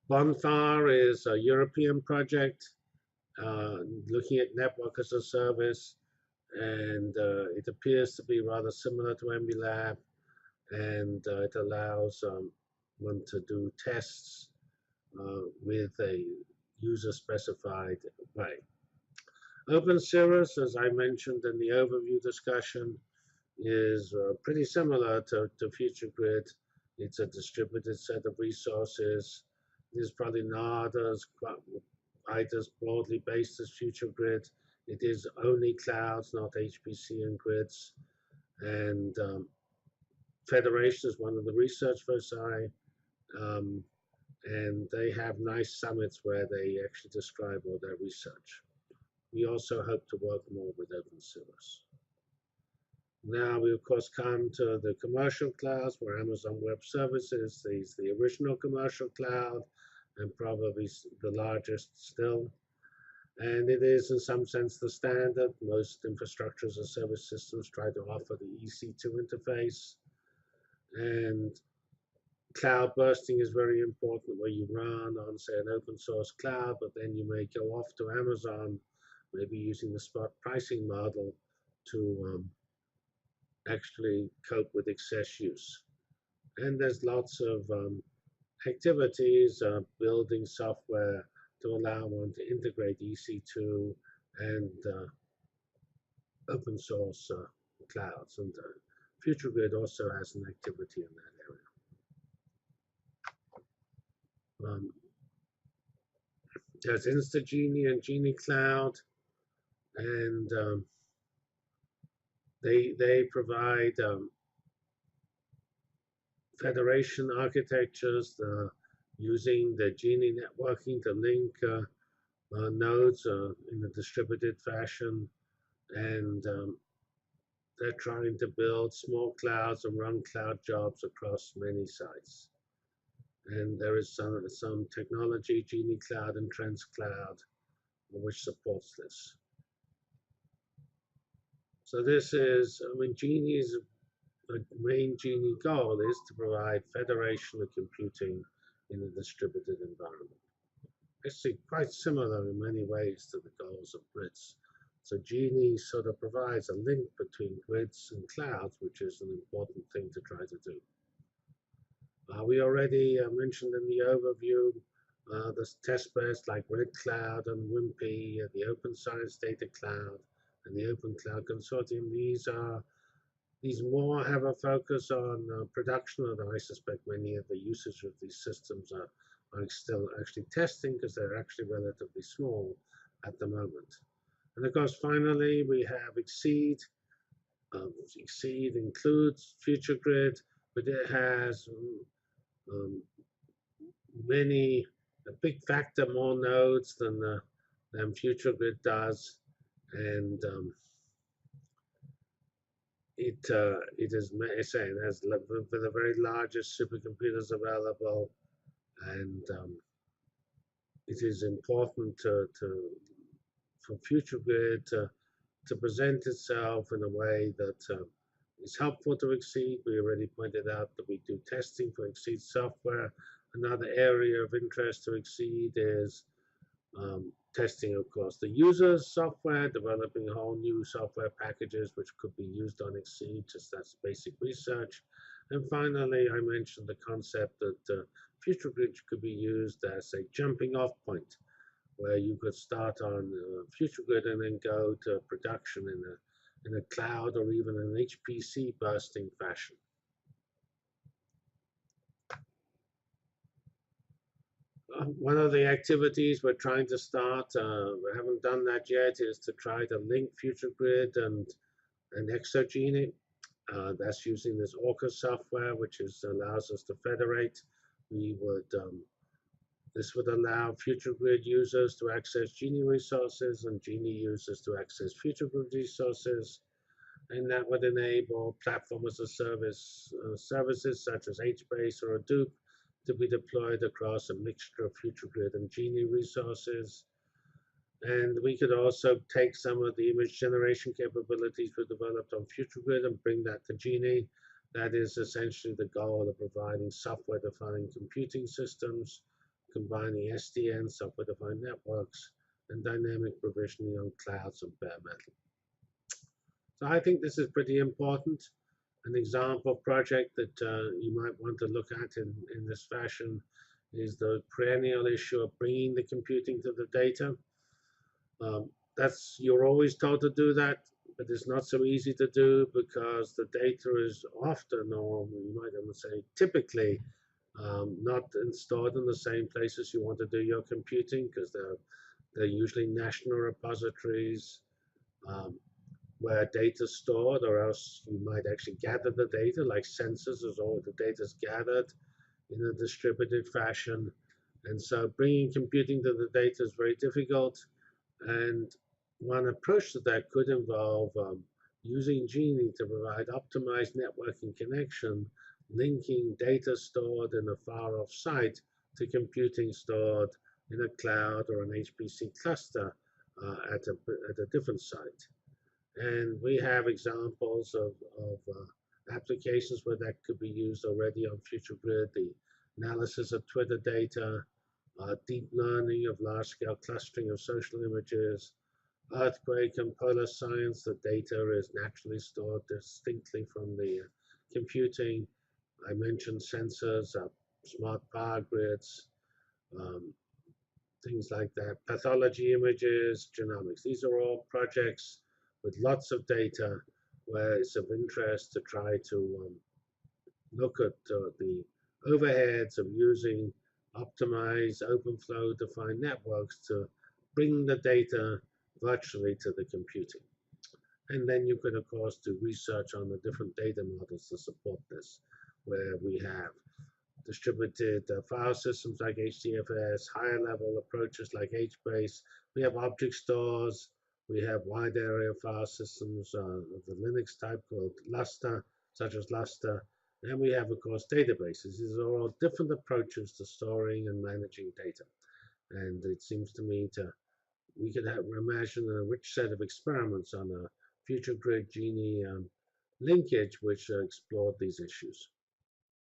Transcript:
Bonfire is a European project looking at network as a service, and it appears to be rather similar to MBLab, and it allows one to do tests with a user-specified way. OpenCirrus, as I mentioned in the overview discussion, is pretty similar to FutureGrid. It's a distributed set of resources. It is probably not quite as broadly based as FutureGrid. It is only clouds, not HPC and grids. And Federation is one of the research foci. And they have nice summits where they actually describe all their research. We also hope to work more with OpenCirrus. Now we of course come to the commercial clouds, where Amazon Web Services is the original commercial cloud and probably the largest still. And it is in some sense the standard. Most infrastructure as a service systems try to offer the EC2 interface. And cloud bursting is very important, where you run on, say, an open source cloud, but then you may go off to Amazon, maybe using the spot pricing model to actually cope with excess use. And there's lots of activities, building software to allow one to integrate EC2 and open source clouds. And FutureGrid also has an activity in that area. There's InstaGenie and Genie Cloud, and they provide federation architectures using the Genie networking to link nodes in a distributed fashion, and they're trying to build small clouds and run cloud jobs across many sites. And there is some technology, Genie Cloud and Trends Cloud, which supports this. So this is, Genie's main Genie goal is to provide federation of computing in a distributed environment. Actually, quite similar in many ways to the goals of grids. So Genie sort of provides a link between grids and clouds, which is an important thing to try to do. We already mentioned in the overview the test beds like Red Cloud and WIMP, the Open Science Data Cloud, and the Open Cloud Consortium. These more have a focus on production, although I suspect many of the usage of these systems are still actually testing, because they're actually relatively small at the moment. And of course, finally, we have Exceed. Exceed includes FutureGrid, but it has a big factor more nodes than FutureGrid does, and it is, it has the very largest supercomputers available, and it is important for FutureGrid to present itself in a way that is helpful to Exceed. We already pointed out that we do testing for Exceed software. Another area of interest to Exceed is testing, of course, the user's software, developing whole new software packages which could be used on Exceed, just that's basic research. And finally, I mentioned the concept that FutureGrid could be used as a jumping off point, where you could start on FutureGrid and then go to production in a cloud or even an HPC bursting fashion. One of the activities we're trying to start, we haven't done that yet, is to try to link FutureGrid and Exogenie. That's using this Orca software, which allows us to federate. This would allow FutureGrid users to access Genie resources and Genie users to access FutureGrid resources. And that would enable platform as a service services such as HBase or Hadoop to be deployed across a mixture of FutureGrid and Genie resources. And we could also take some of the image generation capabilities we developed on FutureGrid and bring that to Genie. That is essentially the goal of providing software-defined computing systems, combining SDN, software-defined networks, and dynamic provisioning on clouds and bare metal. So I think this is pretty important. An example project that you might want to look at in this fashion is the perennial issue of bringing the computing to the data. You're always told to do that, but it's not so easy to do because the data is often, or you might even say typically, not stored in the same places you want to do your computing, because they're usually national repositories where data is stored, or else you might actually gather the data, like sensors, as all the data is gathered in a distributed fashion. And so bringing computing to the data is very difficult. And one approach to that could involve using Genie to provide optimized networking connection, linking data stored in a far-off site to computing stored in a cloud or an HPC cluster at a different site. And we have examples of applications where that could be used already on FutureGrid, the analysis of Twitter data, deep learning of large-scale clustering of social images, earthquake and polar science. The data is naturally stored distinctly from the computing. I mentioned sensors, smart power grids, things like that. Pathology images, genomics. These are all projects with lots of data where it's of interest to try to look at the overheads of using optimized OpenFlow defined networks to bring the data virtually to the computing. And then you could, of course, do research on the different data models to support this, where we have distributed file systems like HDFS, higher level approaches like HBase. We have object stores. We have wide area file systems of the Linux type called Lustre, such as Lustre. And we have, of course, databases. These are all different approaches to storing and managing data. And it seems to me we could imagine a rich set of experiments on a FutureGrid Genie linkage which explored these issues.